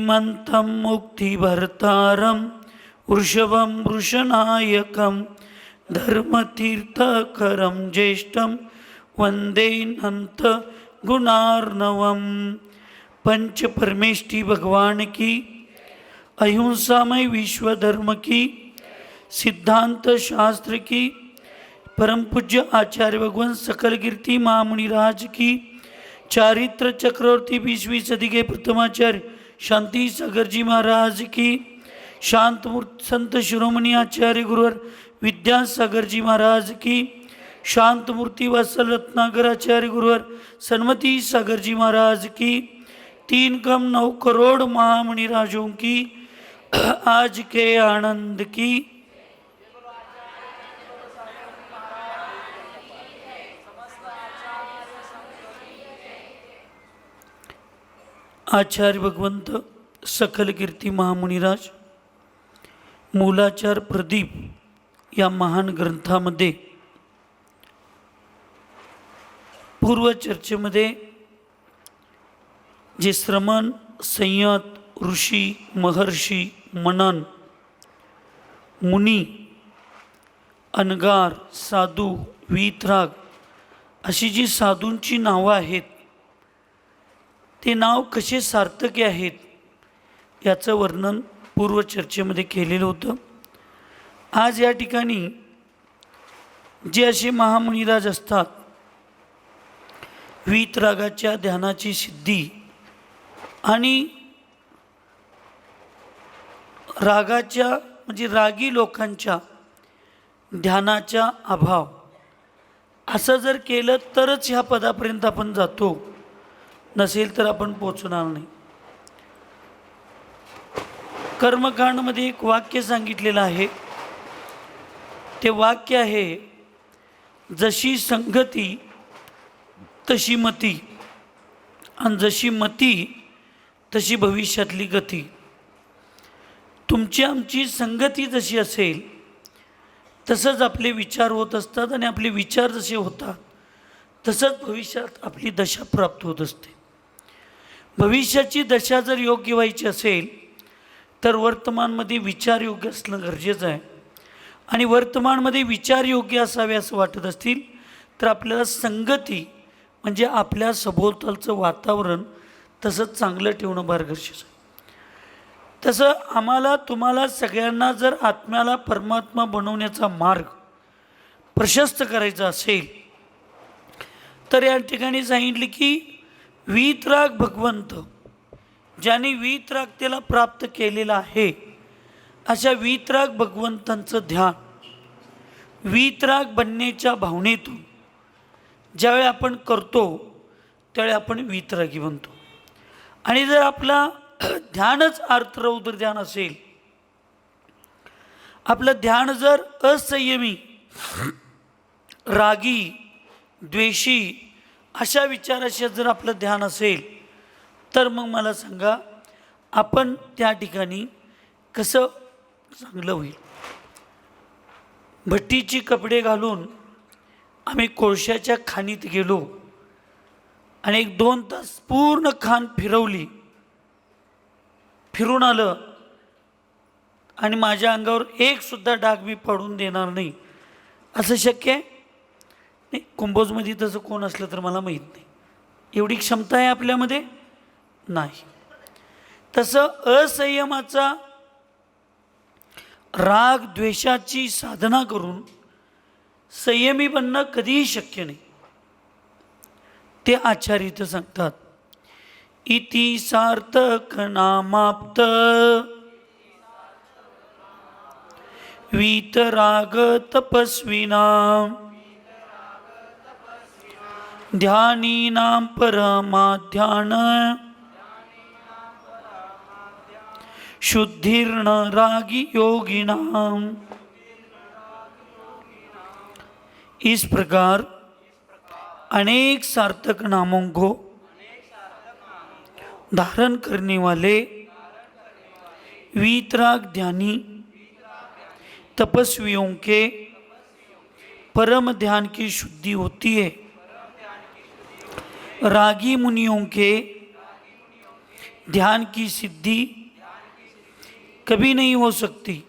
श्रीमन्तं मुक्तिभर्तारं वृषभं वृषनायकं धर्मतीर्थकरं ज्येष्ठं वंदे अनंत गुणार्णवम। पंच परमेष्टि भगवान की, अहिंसामय विश्व धर्म की, सिद्धांत शास्त्र की, परम पूज्य आचार्य भगवान सकल कीर्ति महामुनिराज की, चारित्र चक्रवर्ती 20वीं सदी के प्रथमाचार्य शांति सागर जी महाराज की, शांत संत शिरोमणि आचार्य गुरुवर विद्यासागर जी महाराज की, शांत मूर्ति वत्सल रत्नाकर आचार्य गुरुवर सन्मति सागर जी महाराज की, 3 करोड़ महामुनिराजों की आज के आनंद की। आचार्य भगवंत सकल कीर्ती महामुनिराज मूलाचार प्रदीप या महान ग्रंथामध्ये पूर्व चर्चेमध्ये जे श्रमण, संयत, ऋषी, महर्षी, मनन, मुनी, अनगार, साधू, वीतराग अशी जी साधूंची नावं आहेत, ते नाव कसे सार्थकी आहेत याचं वर्णन पूर्व चर्चेमध्ये केलेलं होतं। आज या ठिकाणी जे असे महामुनिराज असतात, वीतरागाच्या ध्यानाची सिद्धी आणि रागाच्या म्हणजे रागी लोकांच्या ध्यानाचा अभाव असं जर केलं तरच ह्या पदापर्यंत आपण जातो, नसेल तर आपण पोचणार नाही। कर्मकांडमध्ये एक वाक्य सांगितलेलं आहे, ते वाक्य आहे, जशी संगती तशी मती, आणि जशी मती तशी भविष्यातली गती। तुमची आमची संगती जशी असेल तसंच आपले विचार होत असतात, आणि आपले विचार जसे होतात तसंच भविष्यात आपली दशा प्राप्त होत असते। भविष्याची दशा जर योग्य व्हायची असेल तर वर्तमानमध्ये विचार योग्य असणं गरजेचं आहे, आणि वर्तमानमध्ये विचार योग्य असावे असं वाटत असतील तर आपल्याला संगती म्हणजे आपल्या सभोवतालचं वातावरण तसंच चांगलं ठेवणं फार गरजेचं आहे। तसं आम्हाला तुम्हाला सगळ्यांना जर आत्म्याला परमात्मा बनवण्याचा मार्ग प्रशस्त करायचा असेल तर या ठिकाणी सांगितले की वीतराग भगवंत, ज्याने वीतरागतेला प्राप्त केलेला आहे, अशा वीतराग भगवंतांचं ध्यान वीतराग बनण्याच्या भावनेतून ज्यावेळी आपण करतो त्यावेळी आपण वीतरागी बनतो। आणि जर आपला ध्यानच आर्तरौद्र ध्यान असेल, आपलं ध्यान जर असंयमी, रागी, द्वेषी अशा विचाराशी जर आपलं ध्यान असेल तर मग मला सांगा आपण त्या ठिकाणी कसं चांगलं होईल। भट्टीची कपडे घालून आम्ही कोळशाच्या खाणीत गेलो आणि 1-2 तास पूर्ण खाण फिरवली, फिरून आलं, आणि माझ्या अंगावर एक सुद्धा डाग मी पडून देणार नाही असं शक्य आहे? नाही, कुंभोजमध्ये तसं कोण असलं तर मला माहीत नाही, एवढी क्षमता आहे आपल्यामध्ये नाही। तसं असंयमाचा राग द्वेषाची साधना करून संयमी बनणं कधीही शक्य नाही। ते आचार्य इथं सांगतात, इति सार्थक नामाप्त वीतराग तपस्विनां ध्यानीनां परमाध्यान शुद्धिर्न रागी योगिनां। इस प्रकार अनेक सार्थक नामों को धारण करने वाले वीतराग ध्यानी तपस्वियों के परम ध्यान की शुद्धि होती है। रागी मुनियों के ध्यान की सिद्धि कभी नहीं हो सकती.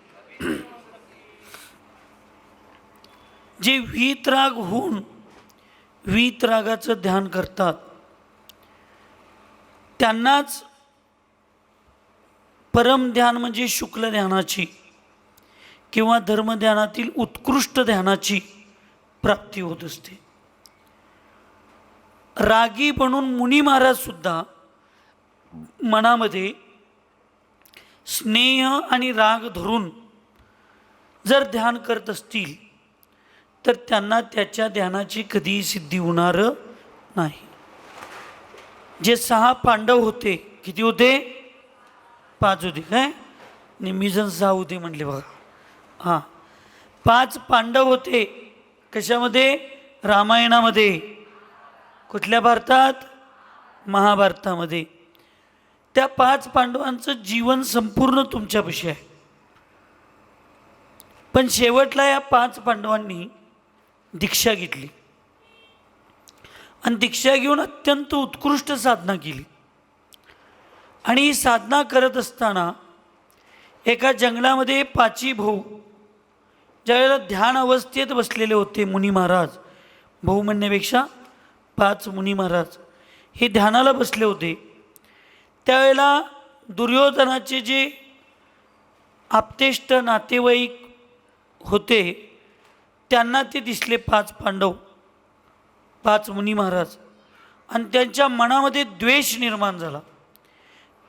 जे वीतराग होऊन वीतरागाचं ध्यान करतात त्यांनाच परम ध्यान म्हणजे शुक्ल ध्यानाची किंवा धर्मध्यानातील उत्कृष्ट ध्यानाची प्राप्ती होत असते. रागी बनून मुनी महाराज सुद्धा मनामध्ये स्नेह आणि राग धरून जर ध्यान करत असतील तर त्यांना त्याच्या ध्यानाची कधीही सिद्धी होणार नाही. जे 6 पांडव होते, किती होते? 5 होते काय? निम्मीजण 6 होते म्हणले बघा. हां, 5 पांडव होते. कशामध्ये? रामायणामध्ये. कुठल्या भारतात? महाभारतामध्ये. त्या 5 पांडवांचं जीवन संपूर्ण तुमच्यापाशी आहे. पण शेवटला या 5 पांडवांनी दीक्षा घेतली आणि दीक्षा घेऊन अत्यंत उत्कृष्ट साधना केली. आणि ही साधना करत असताना एका जंगलामध्ये 5 भाऊ ज्यावेळेला ध्यान अवस्थेत बसलेले होते, मुनी महाराज, भाऊ म्हणण्यापेक्षा 5 मुनी महाराज हे ध्यानाला बसले होते, त्यावेळेला दुर्योधनाचे जे आप्तेष्ट नातेवाईक होते त्यांना ते दिसले 5 पांडव, 5 मुनी महाराज, आणि त्यांच्या मनामध्ये द्वेष निर्माण झाला,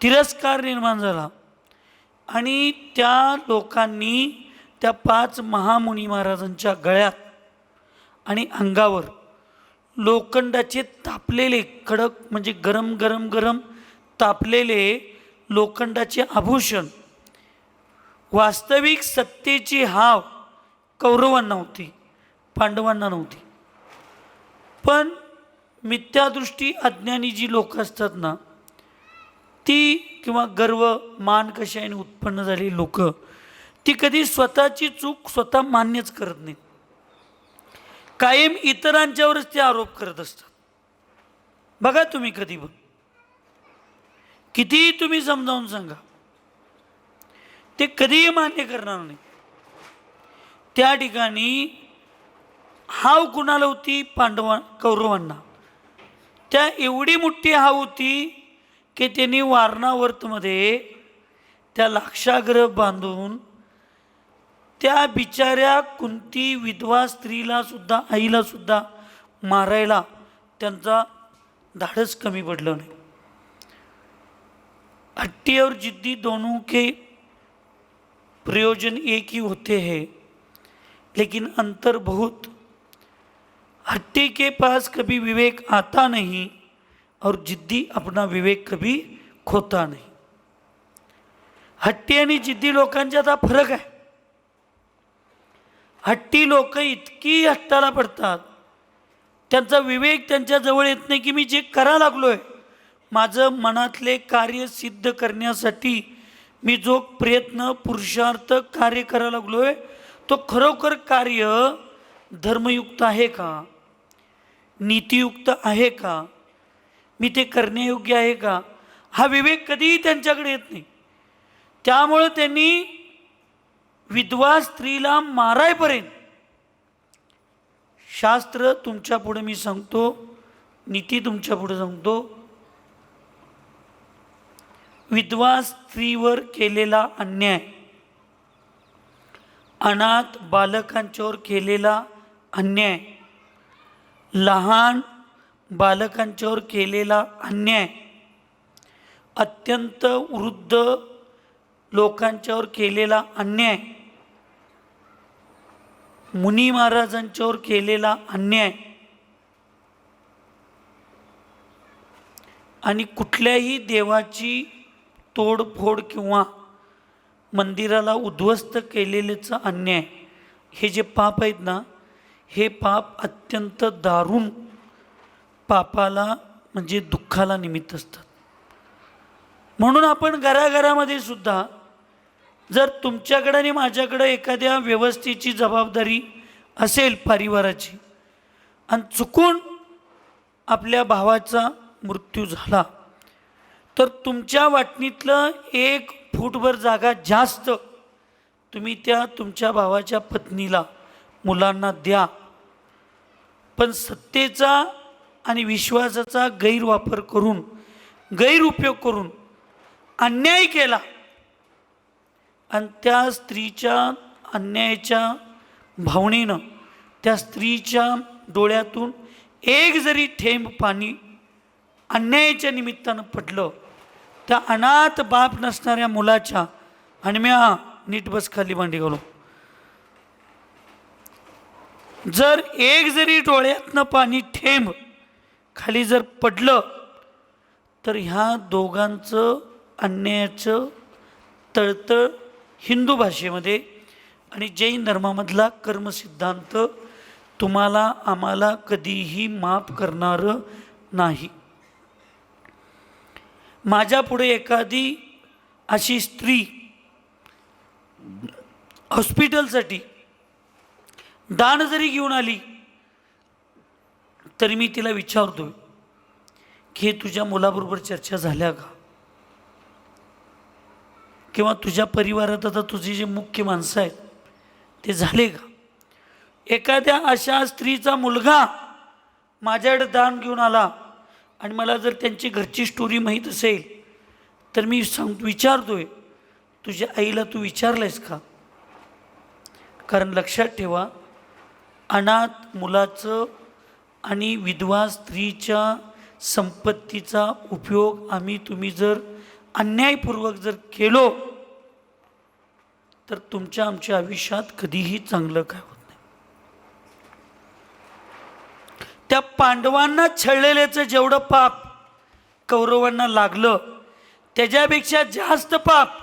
तिरस्कार निर्माण झाला. आणि त्या लोकांनी त्या 5 महामुनी महाराजांच्या गळ्यात आणि अंगावर लोखंडाचे तापलेले, कडक म्हणजे गरम गरम गरम तापलेले लोखंडाचे आभूषण, वास्तविक सत्तेची हाव कौरवांना होती, पांडवांना नव्हती. पण मिथ्यादृष्टी अज्ञानी जी लोक असतात ना, ती किंवा गर्व मान कशाने उत्पन्न झालेली लोक, ती कधी स्वतःची चूक स्वतः मान्यच करत नाहीत. कायम इतरांच्यावरच ते आरोप करत असतात. बघा तुम्ही कधी पण कितीही तुम्ही समजावून सांगा, ते कधीही मान्य करणार नाही. त्या ठिकाणी हाव कुणाला होती? कौरवांना. त्या एवढी मोठी हाव होती की त्यांनी वारणावर्तमध्ये त्या लाक्षाग्रह बांधून त्या बिचाऱ्या कुंती विधवा स्त्रीला सुद्धा, आईला सुद्धा मारायला त्यांचा धाडस कमी पडलं नाही. हट्टी और जिद्दी दोनों के प्रयोजन एक ही होते हैं, लेकिन अंतर बहुत. हट्टी के पास कभी विवेक आता नहीं और जिद्दी अपना विवेक कभी खोता नहीं. हट्टी आणि जिद्दी लोकांच्यात हा फरक आहे. हट्टी लोक इतकी हट्टाला पडतात, त्यांचा विवेक त्यांच्या जवळ येत नाही की मी जे करा लागलोय, माझं मनातले कार्य सिद्ध करण्यासाठी मी जो प्रयत्न पुरुषार्थ कार्य करायला लागलोय तो खरोखर कार्य धर्मयुक्त आहे का, नीतियुक्त आहे का, मी ते करण्यायोग्य आहे का, हा विवेक कधीही त्यांच्याकडे येत नाही. त्यामुळे त्यांनी विधवा स्त्रीला मारायपर्यंत, शास्त्र तुमच्या पुढे मी सांगतो, नीती तुमच्या पुढे सांगतो, विधवा स्त्रीवर केलेला अन्याय, अनाथ बालकांच्यावर केलेला अन्याय, लहान बालकांच्यावर केलेला अन्याय, अत्यंत वृद्ध लोकांच्यावर केलेला अन्याय, मुनी महाराजांच्यावर केलेला अन्याय, आणि कुठल्याही देवाची तोडफोड किंवा मंदिराला उद्ध्वस्त केलेलेच अन्याय, हे जे पाप आहेत ना, हे पाप अत्यंत दारुण पापाला म्हणजे दुःखाला निमित्त असतात. म्हणून आपण घराघरामध्ये सुद्धा जर तुमच्याकडे आणि माझ्याकडे एखाद्या व्यवस्थेची जबाबदारी असेल परिवाराची, आणि चुकून आपल्या भावाचा मृत्यू झाला, तर तुमच्या वाटणीतलं 1 फूटभर जागा जास्त तुम्ही त्या तुमच्या भावाच्या पत्नीला, मुलांना द्या. पण सत्तेचा आणि विश्वासाचा गैरवापर करून, गैरउपयोग करून अन्याय केला आणि त्या स्त्रीच्या अन्यायाच्या भावनेनं त्या स्त्रीच्या डोळ्यातून एक जरी थेंब पाणी अन्यायाच्या निमित्तानं पडलं, त्या अनाथ बाप नसणाऱ्या मुलाच्या, आणि मी नीट बस खाली मांडी घालू, जर एक जरी डोळ्यातनं पाणी थेंब खाली जर पडलं तर ह्या दोघांचं अन्यायाचं तळतळ हिंदू भाषेमध्ये आणि जैन धर्मामधला कर्मसिद्धांत तुम्हाला आम्हाला कधीही माफ करणारं नाही. माझ्या पुढे एखादी अशी स्त्री हॉस्पिटलसाठी दान जरी घेऊन आली तरी मी तिला विचारतो की हे तुझ्या मुलाबरोबर चर्चा झाल्या का, किंवा तुझ्या परिवारात आता तुझे जे मुख्य माणसं आहेत ते झाले का. एखाद्या अशा स्त्रीचा मुलगा माझ्याकडे दान घेऊन आला आणि मला जर त्यांची घरची स्टोरी माहीत असेल तर मी विचारतोय तुझ्या आईला तू विचारलंयस का. कारण लक्षात ठेवा, अनाथ मुलाचं आणि विधवा स्त्रीच्या संपत्तीचा उपयोग आम्ही तुम्ही जर अन्यायपूर्वक जर केलो तर तुमच्या आमच्या आयुष्यात कधीही चांगलं काय होत नाही. त्या पांडवांना छळलेल्याचं जेवढं पाप कौरवांना लागलं त्याच्यापेक्षा जास्त पाप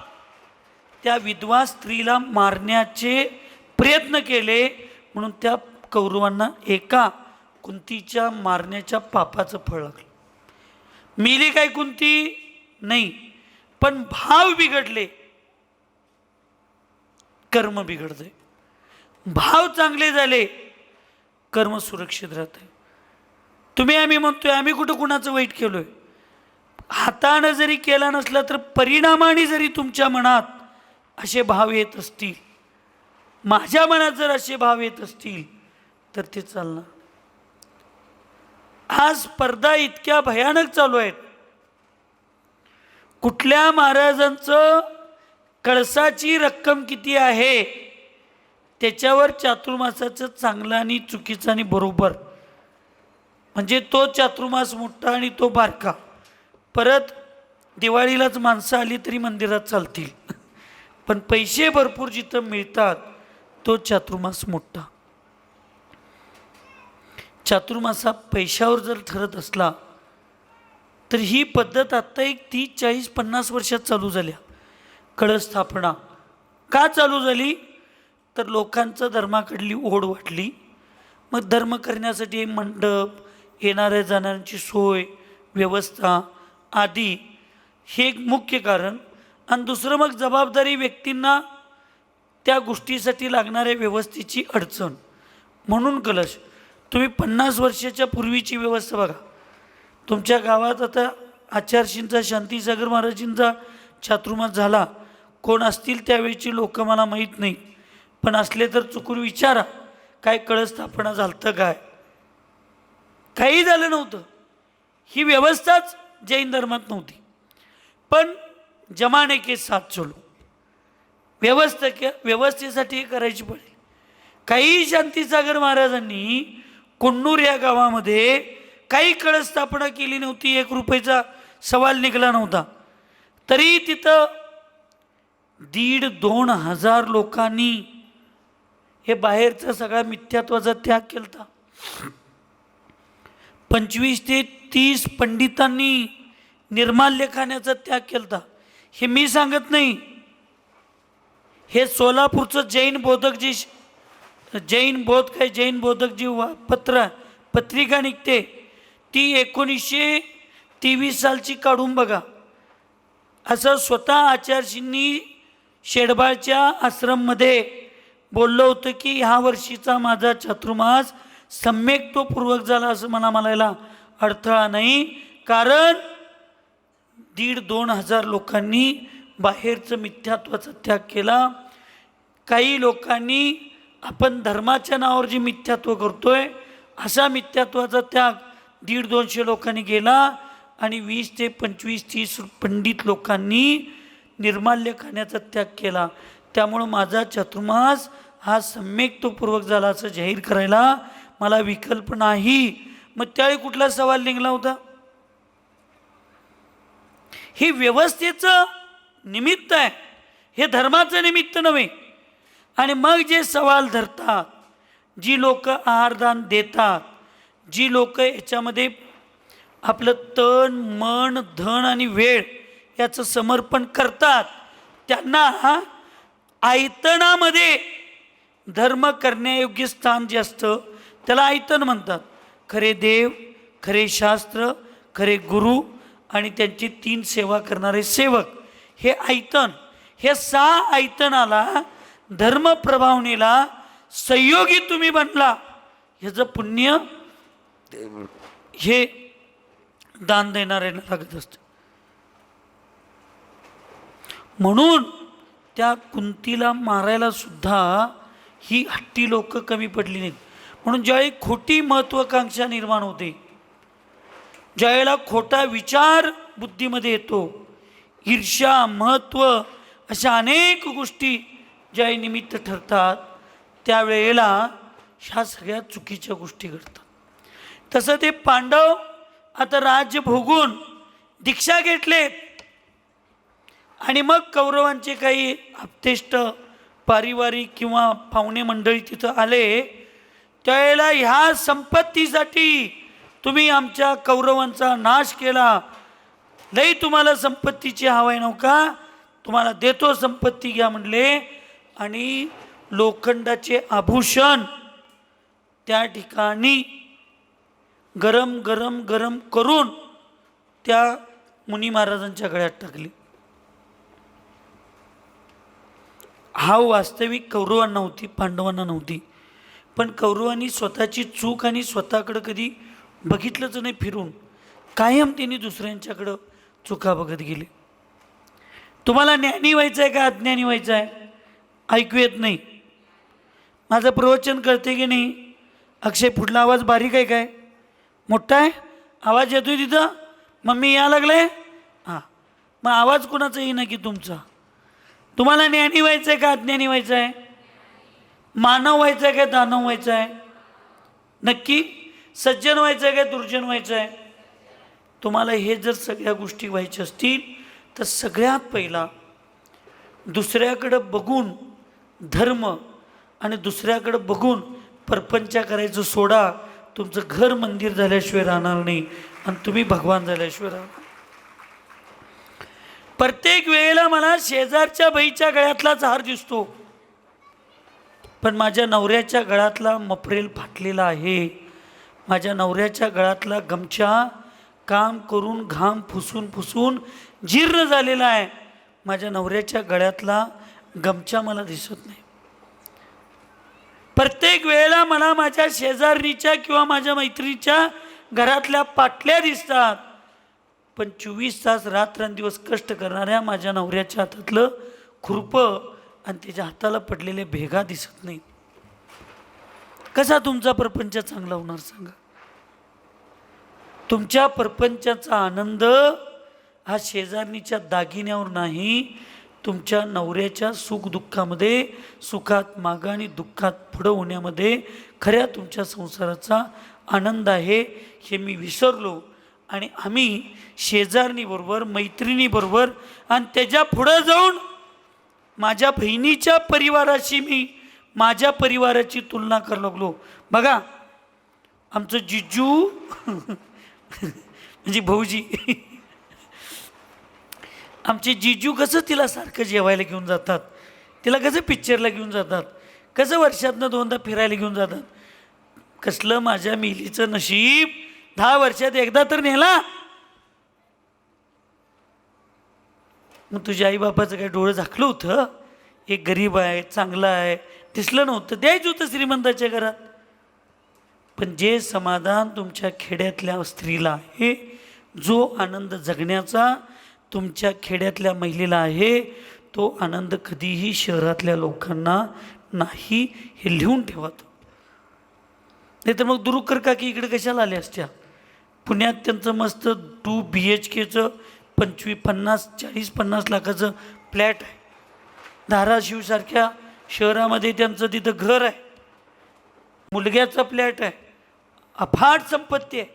त्या विधवा स्त्रीला मारण्याचे प्रयत्न केले, म्हणून त्या कौरवांना एका कुंतीच्या मारण्याच्या पापाचं फळ लागलं. मेली काय कुंती नाही, पण भाव बिघडले, कर्म बिघडते. भाव चांगले झाले, कर्म सुरक्षित राहते. तुम्ही आम्ही म्हणतोय, आम्ही कुठं कुणाचं वाईट केलोय. हातानं जरी केला नसला तर परिणामाने जरी तुमच्या मनात असे भाव येत असतील, माझ्या मनात जर असे भाव येत असतील तर ते चालणार. आज स्पर्धा इतक्या भयानक चालू आहेत. कुठल्या महाराजांचं कळसाची रक्कम किती आहे त्याच्यावर चातुर्मासाचं चांगलं आणि चुकीचं आणि बरोबर, म्हणजे तो चातुर्मास मोठा आणि तो बारका. परत दिवाळीलाच माणसं आली तरी मंदिरात चालतील, पण पैसे भरपूर जिथं मिळतात तो चातुर्मास मोठा. चातुर्मासा पैशावर जर ठरत असला तर ही पद्धत आत्ता एक 30, 40, 50 वर्षात चालू झाल्या. कळस स्थापना का चालू झाली तर लोकांचं धर्माकडली ओढ वाटली. मग धर्म करण्यासाठी मंडप, येणाऱ्या जाणाऱ्यांची सोय व्यवस्था आदी हे एक मुख्य कारण. आणि दुसरं मग जबाबदारी व्यक्तींना त्या गोष्टीसाठी लागणाऱ्या व्यवस्थेची अडचण, म्हणून कलश. तुम्ही 50 वर्षाच्या पूर्वीची व्यवस्था बघा. तुमच्या गावात आता आचार्षींचा, शांतीसागर महाराजींचा चातुर्मास झाला, कोण असतील त्यावेळीची लोक मला माहीत नाही, पण असले तर चुकून विचारा काय कळस स्थापना झालतं काय. काही झालं नव्हतं. ही व्यवस्थाच जैन धर्मात नव्हती. पण जमाने के साथ चलो, व्यवस्थेसाठी करायची पडेल. काही शांतीसागर महाराजांनी कुन्नूर या गावामध्ये काही कळस स्थापना केली नव्हती, 1 रुपयाचा सवाल निघाला नव्हता, तरी तिथं 1,500-2 हजार लोकांनी हे बाहेरचा सगळा मिथ्यात्वाचा त्याग केला. 25 ते 30 पंडितांनी निर्माल्य खाण्याचा त्याग केला. हे मी सांगत नाही, हे सोलापूरचं जैन बोधक जी जैन बोधक जी पत्रिका निघते ती 1923 सालची काढून बघा. असं स्वतः आचार्यजींनी शेडबाळच्या आश्रममध्ये बोललं होतं की ह्या वर्षीचा माझा चातुर्मास सम्यक तो पूर्वक झाला असं मला म्हणायला अडथळा नाही. कारण 1,500-2,000 लोकांनी बाहेरचं मिथ्यात्वाचा त्याग केला. काही लोकांनी आपण धर्माच्या नावावर जे मिथ्यात्व करतोय असा मिथ्यात्वाचा त्याग 150-200 लोकांनी केला. आणि 20 ते 25-30 पंडित लोकांनी निर्माल्य खाण्याचा त्याग केला. त्यामुळं माझा चातुर्मास हा सम्यक्तपूर्वक झाला असं जाहीर करायला मला विकल्प नाही. मग त्यावेळी कुठला सवाल निघाला होता? ही व्यवस्थेचं निमित्त आहे, हे धर्माचं निमित्त नव्हे. आणि मग जे सवाल धरतात, जी लोक आहारदान देतात, जी लोक याच्यामध्ये आपलं तन मन धन आणि वेळ याचं समर्पण करतात, त्यांना आयतनामध्ये धर्म करण्यायोग्य स्थान जे असतं त्याला आयतन म्हणतात. खरे देव, खरे शास्त्र, खरे गुरु आणि त्यांची 3 सेवा करणारे सेवक, हे आयतन. हे 6 आयतनाला धर्म प्रभावनेला संयोगी तुम्ही बनला, ह्याचं पुण्य हे दान देणाऱ्यांना लागत असतं. म्हणून त्या कुंतीला मारायला सुद्धा ही हट्टी लोक कमी पडली नाहीत. म्हणून ज्यावेळी खोटी महत्त्वाकांक्षा निर्माण होते, ज्यावेळेला खोटा विचार बुद्धीमध्ये येतो, ईर्ष्या महत्त्व अशा अनेक गोष्टी ज्यावेळी निमित्त ठरतात, त्यावेळेला ह्या सगळ्या चुकीच्या गोष्टी घडतात. तसं ते पांडव आता राज्य भोगून दीक्षा घेतलेत आणि मग कौरवांचे काही आप्तेष्ट पारिवारिक किंवा पाहुणे मंडळी तिथं आले. त्यावेळेला ह्या संपत्तीसाठी तुम्ही आमच्या कौरवांचा नाश केला, लई तुम्हाला संपत्तीची हवाय नव्हता, तुम्हाला देतो संपत्ती घ्या म्हणले. आणि लोखंडाचे आभूषण त्या ठिकाणी गरम गरम गरम करून त्या मुनी महाराजांच्या गळ्यात टाकली. हा वास्तविक कौरवांना नव्हती, पांडवांना नव्हती. पण कौरवांनी स्वतःची चूक आणि स्वतःकडं कधी बघितलंच नाही फिरून, कायम त्यांनी दुसऱ्यांच्याकडं चुका बघत गेले. तुम्हाला ज्ञानी व्हायचं आहे का अज्ञानी व्हायचं आहे? ऐकू येत नाही. माझं प्रवचन करते की नाही? अक्षय, पुढला आवाज बारीक आहे काय मोठा आहे? आवाज येतोय तिथं? मम्मी या लागलाय? हां, मग आवाज कोणाचा येईना की तुमचा? तुम्हाला ज्ञानी व्हायचं आहे का अज्ञानी व्हायचं आहे? मानव व्हायचं आहे का दानव व्हायचं आहे? नक्की सज्जन व्हायचं आहे का दुर्जन व्हायचं आहे? तुम्हाला हे जर सगळ्या गोष्टी व्हायच्या असतील तर सगळ्यात पहिला दुसऱ्याकडं बघून धर्म आणि दुसऱ्याकडं बघून परपंच करायचं सोडा. तुमचं घर मंदिर झाल्याशिवाय राहणार नाही आणि तुम्ही भगवान झाल्याशिवाय राहणार. प्रत्येक वेळेला मला शेजारच्या बाईच्या गळ्यातलाच हार दिसतो, पण माझ्या नवऱ्याच्या गळ्यातला मफरेल फाटलेला आहे. माझ्या नवऱ्याच्या गळ्यातला गमछा काम करून घाम फुसून फुसून जीर्ण झालेला आहे. माझ्या नवऱ्याच्या गळ्यातला गमछा मला दिसत नाही. प्रत्येक वेळेला मला माझ्या शेजारणीच्या किंवा माझ्या मैत्रिणीच्या घरातल्या पाटल्या दिसतात, पण 24 तास रात्रंदिवस कष्ट करणाऱ्या माझ्या नवऱ्याच्या हातातलं खुरपं आणि त्याच्या हाताला पडलेल्या भेगा दिसत नाही. कसा तुमचा प्रपंच चांगला होणार सांगा? तुमच्या प्रपंचाचा आनंद हा शेजारणीच्या दागिन्यावर नाही, तुमच्या नवऱ्याच्या सुखदुःखामध्ये, सुखात मागं आणि दुःखात पुढं होण्यामध्ये खऱ्या तुमच्या संसाराचा आनंद आहे. हे मी विसरलो आणि आम्ही शेजारणीबरोबर, मैत्रिणीबरोबर आणि त्याच्या पुढं जाऊन माझ्या बहिणीच्या परिवाराशी मी माझ्या परिवाराची तुलना करायला लागलो. बघा, आमचं जिजू म्हणजे भाऊजी, आमचे जिजू कसं तिला सारखं जेवायला घेऊन जातात, तिला कसं पिक्चरला घेऊन जातात, कसं वर्षातनं 2दा फिरायला घेऊन जातात. कसलं माझ्या मिलीचं नशीब 10 वर्षात एकदा तर नेला. मग तुझ्या आईबापाचं काय डोळं झाकलं होतं? एक गरीब आहे, चांगला आहे, दिसलं नव्हतं? द्यायचं होतं श्रीमंताच्या घरात. पण जे समाधान तुमच्या खेड्यातल्या स्त्रीला आहे, जो आनंद जगण्याचा तुमच्या खेड्यातल्या महिलेला आहे तो आनंद कधीही शहरातल्या लोकांना नाही, हे लिहून ठेवा. नाही तर मग दुरुकर काकी इकडे कशाला आल्या असत्या? पुण्यात त्यांचं मस्त 2 BHKचं 40-50 लाखाचं फ्लॅट आहे. धाराशिवसारख्या शहरामध्ये त्यांचं तिथं घर आहे, मुलग्याचा फ्लॅट आहे, अफाट संपत्ती आहे.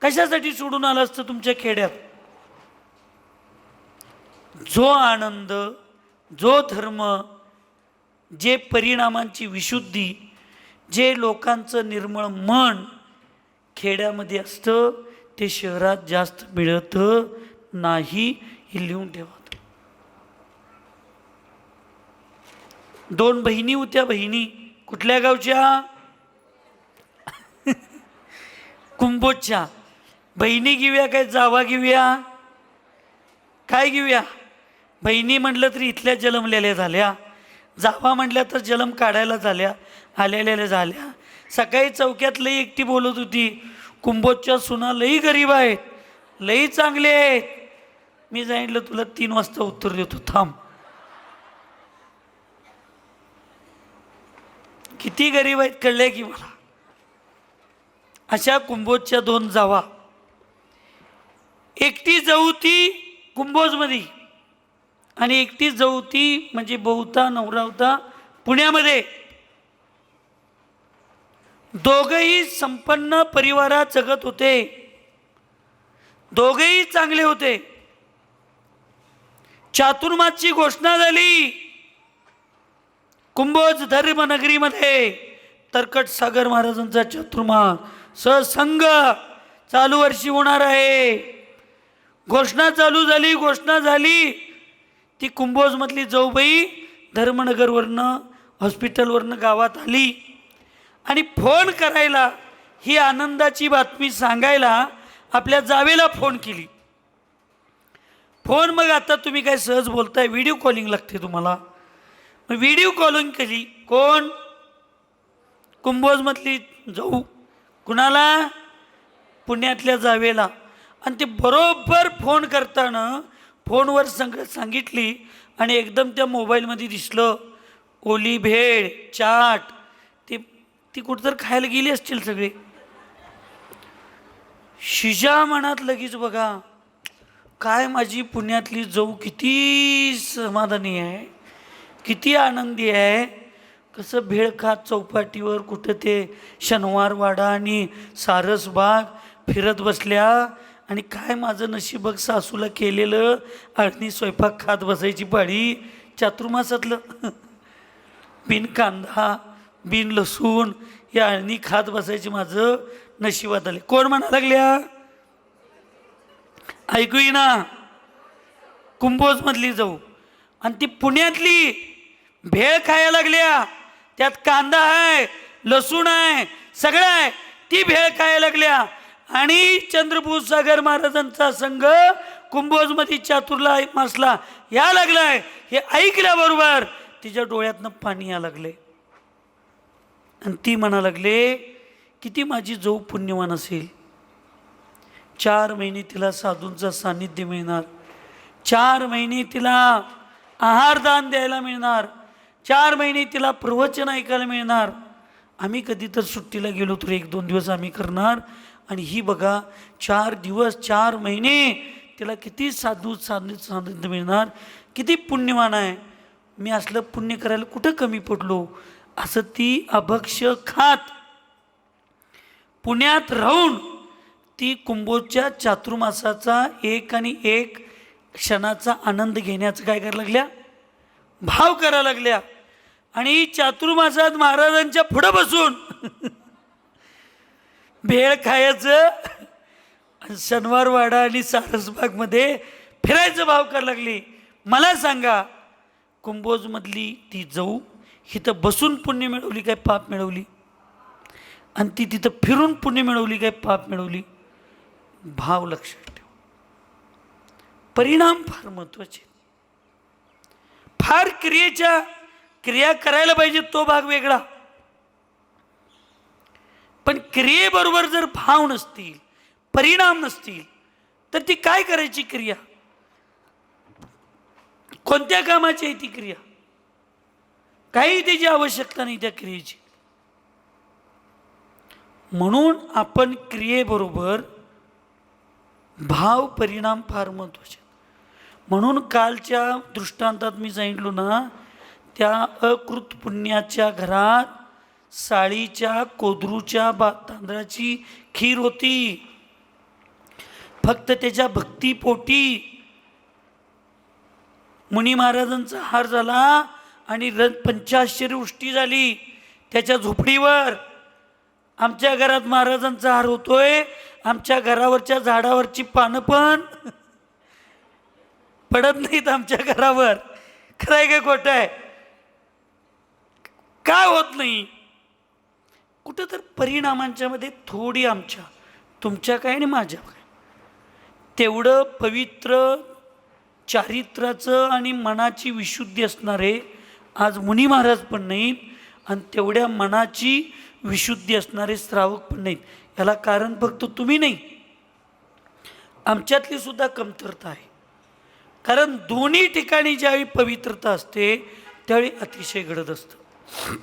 कशासाठी सोडून आलं असतं तुमच्या खेड्यात? जो आनंद, जो धर्म, जे परिणामांची विशुद्धी, जे लोकांचं निर्मळ मन खेड्यामध्ये असतं ते शहरात जास्त मिळत नाही, हे लिहून ठेवा. 2 बहिणी होत्या. बहिणी कुठल्या गावच्या? कुंभोजच्या. बहिणी घेऊया काय जावा घेऊया? काय घेऊया? बहिणी म्हटलं तरी इथल्या जन्मलेल्या झाल्या, जावा म्हटल्या तर जन्म काढायला झाल्या, आलेल्या झाल्या. सकाळी चौक्यात लई एकटी बोलत होती, कुंभोजच्या सुना लई गरीब आहेत, लई चांगले आहेत. मी सांगितलं तुला 3 वाजता उत्तर देतो, थांब. किती गरीब आहेत कळले की मला. अशा कुंभोजच्या 2 जावा. एकटी जाऊ ती कुंभोजमध्ये आणि एकटी जाऊ ती म्हणजे बहुता नवरा होता पुण्यामध्ये. दोघंही संपन्न परिवारात जगत होते, दोघेही चांगले होते. चातुर्मासची घोषणा झाली कुंभोज धर्मनगरीमध्ये. तरकट सागर महाराजांचा चातुर्मास सत्संग चालू वर्षी होणार आहे. घोषणा चालू झाली, घोषणा झाली. ती कुंभोजमधली जाऊबाई धर्मनगरवरनं हॉस्पिटलवरनं गावात आली आणि फोन करायला, ही आनंदाची बातमी सांगायला आपल्या जावेला फोन केली. फोन मग आता तुम्ही काय सहज बोलताय, व्हिडिओ कॉलिंग लागते तुम्हाला. मग व्हिडिओ कॉलिंग केली. कोण? कुंभोजमधली जाऊ. कुणाला? पुण्यातल्या जावेला. आणि ते बरोबर फोन करताना फोनवर सांगितली आणि एकदम त्या मोबाईलमध्ये दिसलं ओली भेळ, चाट. ती कुठं तर खायला गेली असतील सगळे. शिजा मनात लगेच बघा काय माझी पुण्यातली जाऊ किती समाधानी आहे, किती आनंदी आहे. कसं भेळ खात चौपाटीवर कुठं ते शनिवारवाडा आणि सारसबाग फिरत बसल्या. आणि काय माझं नशीब बघ, सासूला केलेलं अळणी स्वयंपाक खात बसायची पाळी चातुर्मासातलं. बिन कांदा बिन लसूण या अळणी खात बसायची माझं नशिबात आले. कोण म्हणा लागल्या? ऐकू ना. कुंभोजमधली जाऊ आणि ती पुण्यातली भेळ खायला लागल्या. त्यात कांदा आहे, लसूण आहे, सगळं आहे. ती भेळ खायला लागल्या आणि चंद्रपूर सागर महाराजांचा संघ कुंभोजमध्ये चातुर्ला मासला या लागलाय. हे ऐकल्याबरोबर तिच्या डोळ्यातनं पाणी या लागले आणि ती म्हणा लागले किती माझी जाऊ पुण्यवान असेल. 4 महिने तिला साधूंचं सानिध्य मिळणार, 4 महिने तिला आहारदान द्यायला मिळणार, 4 महिने तिला प्रवचन ऐकायला मिळणार. आम्ही कधी तर सुट्टीला गेलो तर 1-2 दिवस आम्ही करणार. आणि ही बघा 4 दिवस 4 महिने तिला किती सानिध्य मिळणार, किती पुण्यवान आहे. मी असलं पुण्य करायला कुठं कमी पडलो, असं ती अभक्ष खात पुण्यात राहून ती कुंभोजच्या चातुर्मासाचा एक आणि एक क्षणाचा आनंद घेण्याचं काय करायला लागल्या, भाव करायला लागल्या. आणि चातुर्मासात महाराजांच्या पुढं बसून भेळ खायचं, शनिवारवाडा आणि सारसबागमध्ये फिरायचं भाव करायला लागली. मला सांगा कुंभोजमधली ती जाऊ इथं बसून पुण्य मिळवली काय पाप मिळवली? आणि ती तिथं फिरून पुण्य मिळवली काय पाप मिळवली? भाव लक्षात ठेव. परिणाम फार महत्वाचे. फार क्रिया करायला पाहिजे तो भाग वेगळा, पण क्रियेबरोबर जर भाव नसतील, परिणाम नसतील तर ती काय करायची क्रिया? कोणत्या कामाची आहे ती क्रिया? काही त्याची आवश्यकता नाही त्या क्रियेची. म्हणून आपण क्रियेबरोबर भाव परिणाम फार महत्त्वाचे. म्हणून कालच्या दृष्टांतात मी सांगितलो ना, त्या अकृत पुण्याच्या घरात साळीच्या कोदरूच्या तांदळाची खीर होती. फक्त त्याच्या भक्तीपोटी मुनी महाराजांचा हार झाला आणि पंचाश्चर्यवृष्टी झाली त्याच्या झोपडीवर. आमच्या घरात महाराजांचा हार होतोय, आमच्या घरावरच्या झाडावरची पानं पण पडत नाहीत आमच्या घरावर. खरं आहे का खोटं आहे? काय होत नाही? कुठं तर परिणामांच्या मध्ये थोडी आमच्या तुमच्या काय आणि माझ्या काय तेवढं पवित्र चारित्र्याचं आणि मनाची विशुद्धी असणारे आज मुनी महाराज पण नाहीत, आणि तेवढ्या मनाची विशुद्धी असणारे श्रावक पण नाहीत. याला कारण फक्त तुम्ही नाही, आमच्यातली सुद्धा कमतरता आहे. कारण दोन्ही ठिकाणी ज्यावेळी पवित्रता असते त्यावेळी अतिशय घडत असतं.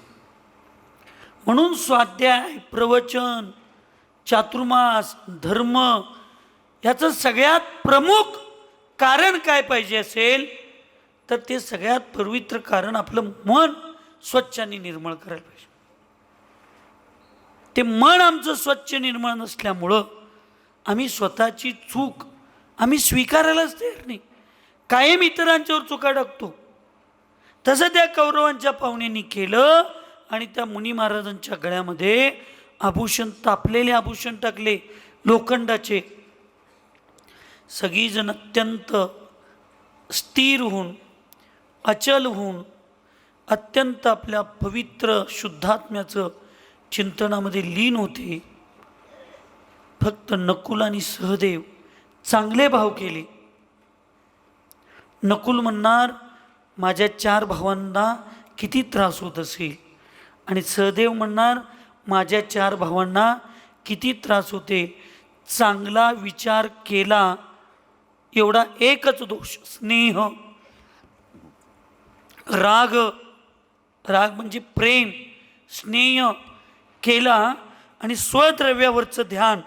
म्हणून स्वाध्याय, प्रवचन, चातुर्मास, धर्म याचं सगळ्यात प्रमुख कारण काय पाहिजे असेल तर ते सगळ्यात पवित्र कारण आपलं मन स्वच्छ आणि निर्मळ करायला पाहिजे. ते मन आमचं स्वच्छ निर्मळ नसल्यामुळं आम्ही स्वतःची चूक आम्ही स्वीकारायलाच तयार नाही. कायम इतरांच्यावर चुका टाकतो. तसं त्या कौरवांच्या पाहुण्यांनी केलं आणि त्या मुनी महाराजांच्या गळ्यामध्ये आभूषण, तापलेले आभूषण टाकले लोखंडाचे. सगळीजण अत्यंत स्थिर होऊन, अचल होऊन, अत्यंत आपल्या पवित्र शुद्धात्म्याचं चिंतनामध्ये लीन होते. फक्त नकुल आणि सहदेव चांगले भाव केले. नकुल म्हणणार माझ्या 4 भावांना किती त्रास होत असेल, आणि सहदेव म्हणणार माझ्या 4 भावांना किती त्रास होते. चांगला विचार केला एवढा एकच दोष, स्नेह. राग, राग म्हणजे प्रेम, स्नेह केला आणि स्वद्रव्यावरचं ध्यान,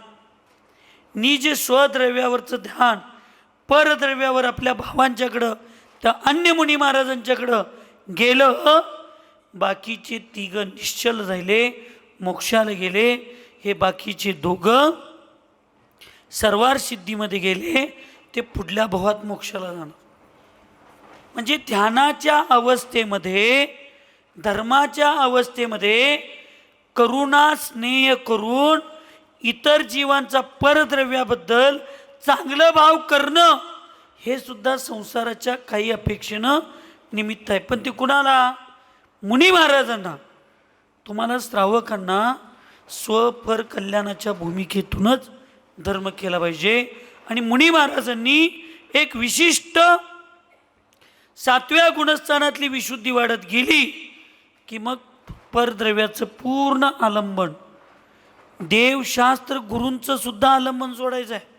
निज स्वद्रव्यावरचं ध्यान परद्रव्यावर आपल्या भावांच्याकडं त्या अन्य मुनी महाराजांच्याकडं गेलं. बाकीचे 3 निश्चल राहिले, मोक्षाला गेले. हे बाकीचे 2 सर्वार सिद्धीमध्ये गेले, ते पुढल्या भावात मोक्षाला जाणार. म्हणजे ध्यानाच्या अवस्थेमध्ये, धर्माच्या अवस्थेमध्ये करुणा स्नेह करून इतर जीवांचा परद्रव्याबद्दल चांगलं भाव करणं हे सुद्धा संसाराच्या काही अपेक्षेनं निमित्त आहे. पण ते कुणाला? मुनी महाराजांना. तुम्हाला श्रावकांना स्वपर कल्याणाच्या भूमिकेतूनच धर्म केला पाहिजे. आणि मुनी महाराजांनी एक विशिष्ट 7व्या गुणस्थानातली विशुद्धी वाढत गेली की मग परद्रव्याचं पूर्ण आलंबन, देवशास्त्र गुरूंचं सुद्धा आलंबन सोडायचं आहे.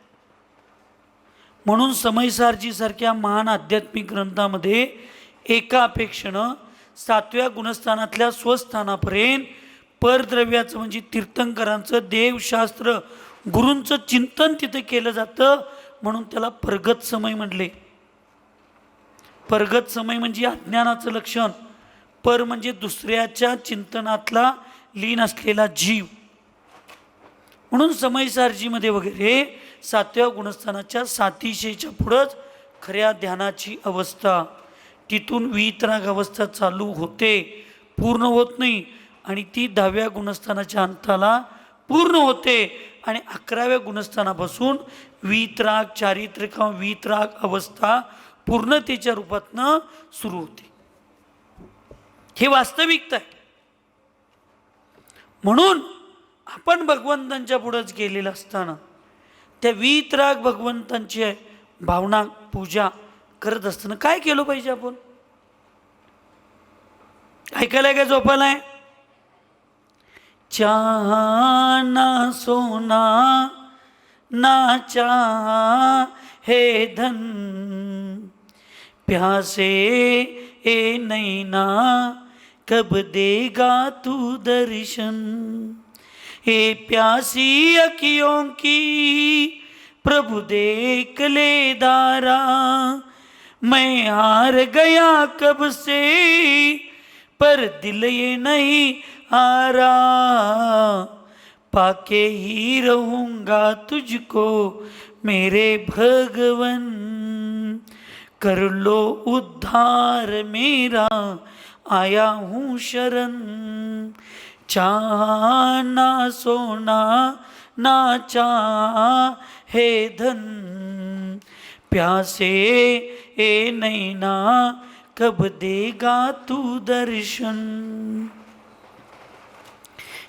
म्हणून समयसारजी सारख्या महान आध्यात्मिक ग्रंथामध्ये एका अपेक्षेनं 7व्या गुणस्थानातल्या स्वस्थानापर्यंत परद्रव्याचं म्हणजे तीर्थंकरांचं, देवशास्त्र गुरूंचं चिंतन तिथे केलं जातं. म्हणून त्याला परगत समय म्हटले. परगत समय म्हणजे अज्ञानाचं लक्षण. पर म्हणजे दुसऱ्याच्या चिंतनातला लीन असलेला जीव. म्हणून समयसारजीमध्ये वगैरे 7व्या गुणस्थानाच्या 700च्या पुढंच खऱ्या ध्यानाची अवस्था, तिथून वीतराग अवस्था चालू होते, पूर्ण होत नाही, आणि ती 10व्या गुणस्थानाच्या अंताला पूर्ण होते. आणि 11व्या गुणस्थानापासून वीतराग, चारित्र्य किंवा वीतराग अवस्था पूर्णतेच्या रूपातनं सुरू होते. हे वास्तविकता आहे. म्हणून आपण भगवंतांच्या पुढंच गेलेलं असताना त्या वीतराग भगवंतांची भावना, पूजा करत असताना काय केलं पाहिजे? आपण ऐकायला काय झोपायलाय? चाहना सोना ना चाहे धन, प्यासे ए नैना कब देगा तू दर्शन, ए प्यासी अखियों की प्रभु देख ले दारा, मैं हार गया कब से पर दिल ये नहीं हारा, पाके ही रहूँगा तुझको मेरे भगवन, कर लो उद्धार मेरा आया हूँ शरण, चाहा ना सोना ना चाहे धन, प्यासे ए नैना कब देगा तू दर्शन.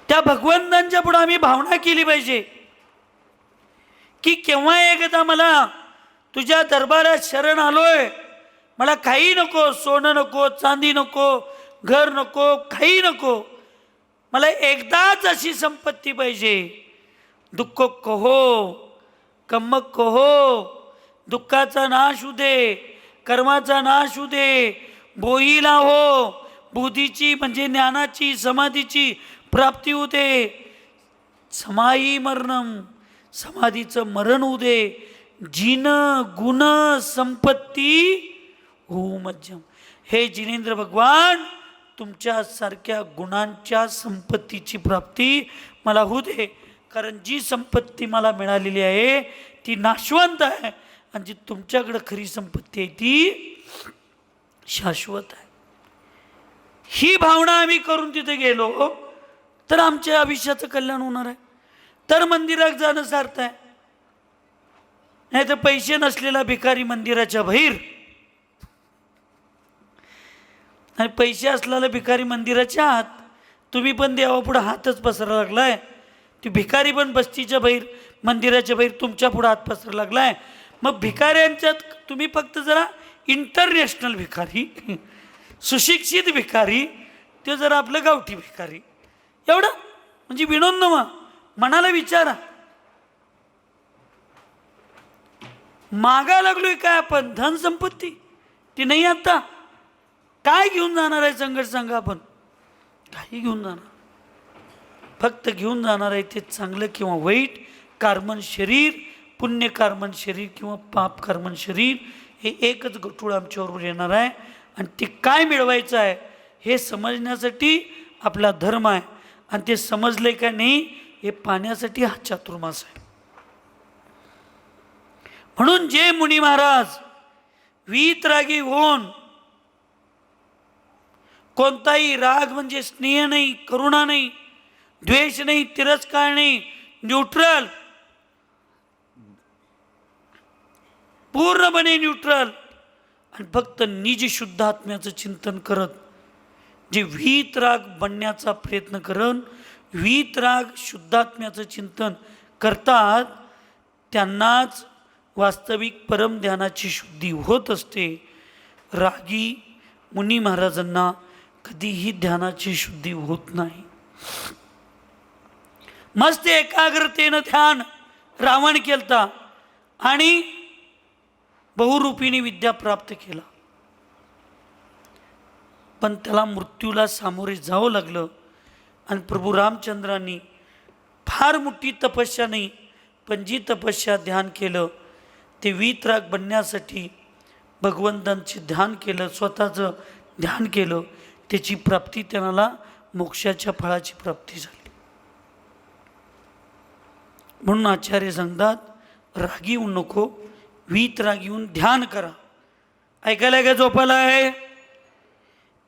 त्या भगवंतांच्या पुढे आम्ही भावना केली पाहिजे की केव्हा एकदा मला तुझ्या दरबारात शरण आलोय, मला काही नको, सोनं नको, चांदी नको, घर नको, काही नको, मला एकदाच अशी संपत्ती पाहिजे. दुःख कहो कम्मक कहो, दुःखाचा नाश होऊ दे, कर्माचा नाश होऊ दे, बोईला हो, बुद्धीची म्हणजे ज्ञानाची समाधीची प्राप्ती होऊ दे, समाई मरणम, समाधीचं मरण होऊ दे, जिन गुण संपत्ती हो मध्यम. हे जिनेंद्र भगवान, तुमच्यासारख्या गुणांच्या संपत्तीची प्राप्ती मला होऊ दे, कारण जी संपत्ती मला मिळालेली आहे ती नाशवंत आहे आणि जी तुमच्याकडे खरी संपत्ती आहे ती शाश्वत आहे. ही भावना आम्ही करून तिथे गेलो तर आमच्या आयुष्याचं कल्याण होणार आहे, तर मंदिरात जाणं सार्थ आहे. नाही तर पैसे नसलेला भिकारी मंदिराच्या बाहेर आणि पैसे असलेला भिकारी मंदिराच्या आत. तुम्ही पण देवापुढे हातच पसरा लागलाय, ती भिकारी पण बस्तीच्या बाहेर मंदिराच्या बाहेर तुमच्या पुढे हात पसरा लागलाय. मग भिकाऱ्यांच्यात तुम्ही फक्त जरा इंटरनॅशनल भिकारी, सुशिक्षित भिकारी, ते जरा आपलं गावठी भिकारी, एवढं म्हणजे विनोद नवा. मनाला विचारा, मागा लागलोय काय आपण? धन संपत्ती ती नाही. आता काय घेऊन जाणार आहे संकट सांगा? आपण काही घेऊन जाणार, फक्त घेऊन जाणार आहे ते चांगलं किंवा वाईट कार्मन शरीर, पुण्य कार्मन शरीर किंवा पाप कार्मन शरीर. हे एकच गटूळ आमच्याबरोबर येणार आहे आणि ते काय मिळवायचं आहे हे समजण्यासाठी आपला धर्म आहे. आणि ते समजले का नाही हे पाहण्यासाठी हा चातुर्मास आहे. म्हणून जे मुनी महाराज वीतरागी होऊन, कोणताही राग म्हणजे स्नेह नाही, करुणा नाही, द्वेष नाही, तिरस्कार नाही, न्यूट्रल, पूर्णपणे न्यूट्रल आणि फक्त निज शुद्ध आत्म्याचं चिंतन करत जे वीतराग बनण्याचा प्रयत्न करन, वीतराग शुद्धात्म्याचं चिंतन करतात, त्यांनाच वास्तविक परम ध्यानाची शुद्धी होत असते. रागी मुनी महाराजांना कधीही ध्यानाची शुद्धी होत नाही. मस्त एकाग्रतेनं ध्यान रावण केलता आणि बहुरूपिणी विद्या प्राप्त केला, पण त्याला मृत्यूला सामोरे जावं लागलं. आणि प्रभू रामचंद्रांनी फार मोठी तपस्या नाही, पण जी तपस्या ध्यान केलं ते वीतराग बनण्यासाठी भगवंतांचे ध्यान केलं, स्वतःचं ध्यान केलं, त्याची प्राप्ती त्यांना मोक्षाच्या फळाची प्राप्ती झाली. म्हणून आचार्य सांगतात रागी होऊ नको, वीतरागी होऊन ध्यान करा. ऐकायला का झोपायला आहे?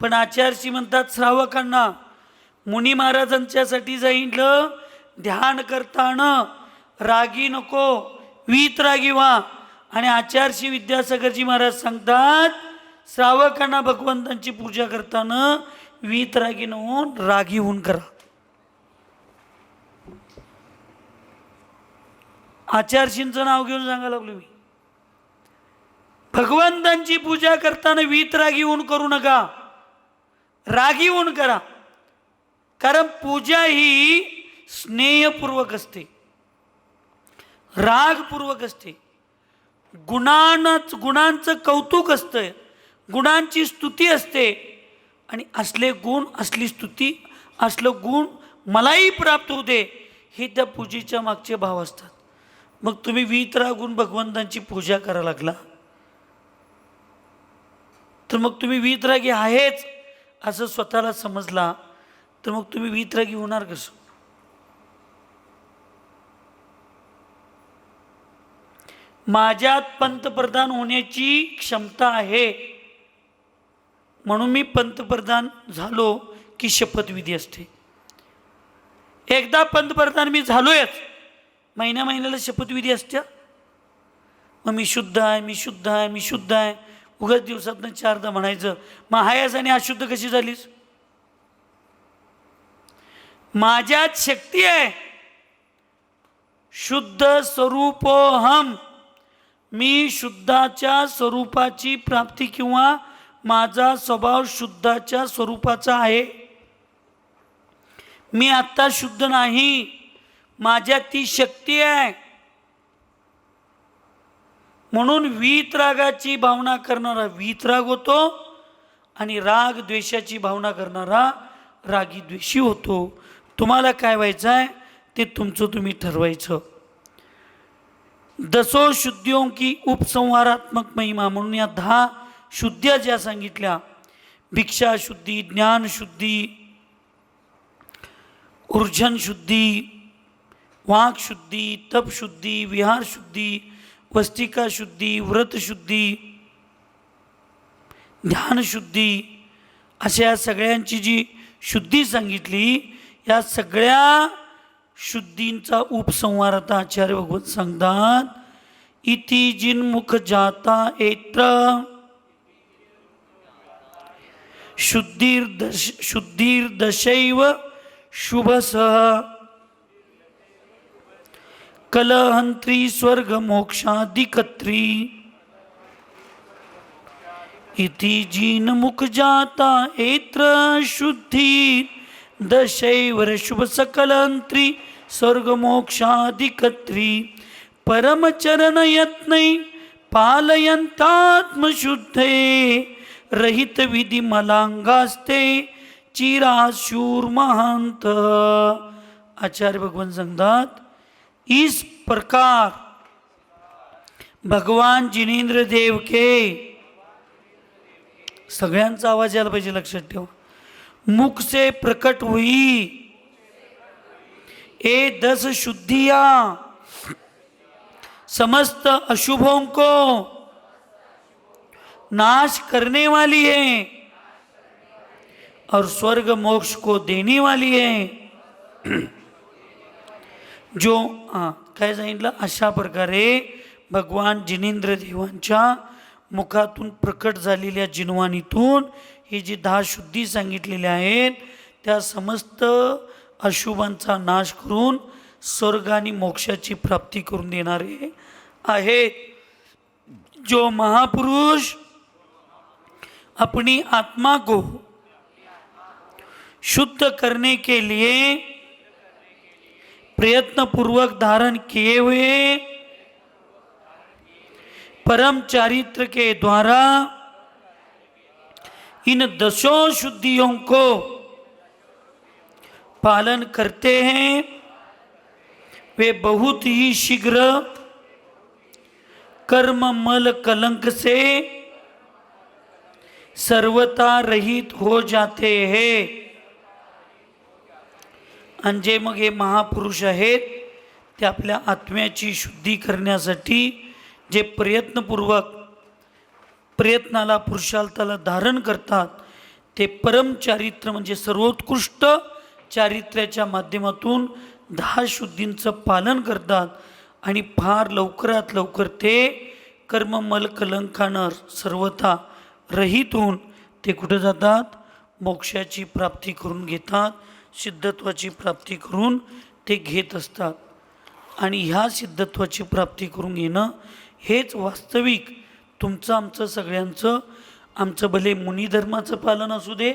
पण आचार्यशी म्हणतात श्रावकांना, मुनी महाराजांच्यासाठी सांगितलं ध्यान करताना रागी नको, वीतरागी व्हा. आणि आचार्यशी विद्यासागरजी महाराज सांगतात श्रावकांना भगवंतांची पूजा करताना वीतरागी न होऊन रागी होऊन करा. आचार्यशींचं नाव घेऊन सांगायला लागलो मी. भगवंतांची पूजा करताना वीतरागी होऊन करू नका, रागी होऊन करा. कारण पूजा ही स्नेहपूर्वक असते, रागपूर्वक असते, गुणांचं कौतुक असतं, गुणांची स्तुती असते आणि असले गुण, असली स्तुती, असलं गुण मलाही प्राप्त होऊ दे, हे त्या पूजेच्या मागचे भाव असतात. मग तुम्ही वीतरागून भगवंतांची पूजा करायला लागला तर मग तुम्ही वीतरागी आहेच असं स्वतःला समजला तर मग तुम्ही वीतरागी होणार कसं? माझ्यात पंतप्रधान होण्याची क्षमता आहे म्हणून मी पंतप्रधान झालो की शपथविधी असते. एकदा पंतप्रधान मी झालोयच, महिन्याला शपथविधी असत्या. मग मी शुद्ध आहे, मी शुद्ध आहे, मी शुद्ध आहे, उगाच दिवसातनं 4दा म्हणायचं. मग हायस आणि अशुद्ध कशी झालीस? माझ्यात शक्ती आहे. शुद्ध स्वरूपोहम, मी शुद्धाच्या स्वरूपाची प्राप्ती किंवा माझा स्वभाव शुद्धाच्या स्वरूपाचा आहे. मी आत्ता शुद्ध नाही, माझ्यात ती शक्ती आहे. म्हणून वीतरागाची भावना करणारा वीतराग होतो आणि राग द्वेषाची भावना करणारा रागी द्वेषी होतो. तुम्हाला काय व्हायचं आहे ते तुमचं तुम्ही ठरवायचं. दसो शुद्धियों की उपसंहारात्मक महिमा म्हणून या 10 शुद्ध्या ज्या सांगितल्या, भिक्षा शुद्धी, ज्ञान शुद्धी, ऊर्जन शुद्धी, वाक शुद्धी, तप शुद्धी, विहार शुद्धी, वस्तिका शुद्धी, व्रत शुद्धी, ध्यान शुद्धी, अशा सगळ्यांची जी शुद्धी सांगितली, या सगळ्या शुद्धींचा उपसंहार आता आचार्य भगवत सांगतात. इति जिन्मुख जाता एत्र शुद्धीर्दशैव शुभसः कलहंत्री स्वर्ग मोक्षाधिकत्री. इति जिन्मुख जाता एत्र शुद्धि दशैवर शुभ सकलंत्री स्वर्ग मोक्षाधिकत्री. परमचरण यत्नै पालयंतात्मशुद्धे रहित विधि मलांगास्ते चिराशूर महंत. आचार्य भगवान सांगतात, इस प्रकार भगवान जिनेंद्र देव के, सगळ्यांचा आवाज यायला पाहिजे, लक्षात ठेवा, मुख से प्रकट हुई ये 10 शुद्धियां समस्त अशुभों को नाश करने वाली है और स्वर्ग मोक्ष को देने वाली है. जो काय सांगितलं, अशा प्रकारे भगवान जिनेंद्र देवांच्या मुखातून प्रकट झालेल्या जिनवानीतून ही जी 10 शुद्धी सांगितलेल्या आहेत त्या समस्त अशुभांचा नाश करून स्वर्ग आणि मोक्षाची प्राप्ती करून देणारे आहेत. जो महापुरुष अपनी आत्मा को शुद्ध करने के लिए प्रयत्न पूर्वक धारण किए हुए परम चारित्र के द्वारा इन 10 शुद्धियों को पालन करते हैं, वे बहुत ही शीघ्र कर्म मल कलंक से सर्वता रहित हो जाते हैं. आणि जे मग हे महापुरुष आहेत ते आपल्या आत्म्याची शुद्धी करण्यासाठी जे प्रयत्नाला पुरुषार्थाला धारण करतात ते परम चारित्र म्हणजे सर्वोत्कृष्ट चारित्र्याच्या माध्यमातून 10 शुद्धींचं पालन करतात आणि फार लवकरात लवकर ते कर्ममल कलंकानं सर्वथा रहित होऊन ते कुठं जातात, मोक्षाची प्राप्ती करून घेतात, सिद्धत्वाची प्राप्ती करून ते घेत असतात. आणि ह्या सिद्धत्वाची प्राप्ती करून घेणं हेच वास्तविक तुमचं आमचं सगळ्यांचं, आमचं भले मुनी धर्माचं पालन असू दे,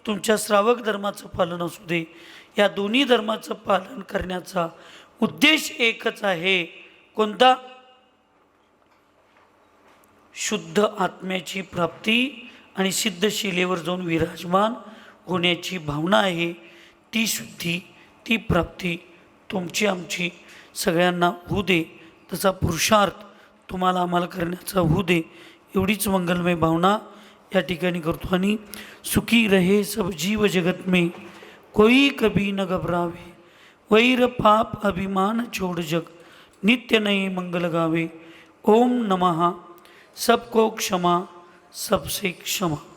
तुमच्या श्रावक धर्माचं पालन असू दे, या दोन्ही धर्माचं पालन करण्याचा उद्देश एकच आहे. कोणता? शुद्ध आत्म्याची प्राप्ती आणि सिद्धशिलेवर जाऊन विराजमान होण्याची भावना आहे, ती शुद्धी, ती प्राप्ती तुमची आमची सगळ्यांना होऊ दे. तसा पुरुषार्थ तुम्हाला आम्हाला करण्याचा होऊ दे. एवढीच मंगलमय भावना या ठिकाणी करतो. आणि सुखी रहे सब जीव जगत में, कोई कभी न घबरावे, वैर पाप अभिमान छोड़ जग, नित्य नये मंगल गावे. ओम नमः. सबको क्षमा, सबसे क्षमा.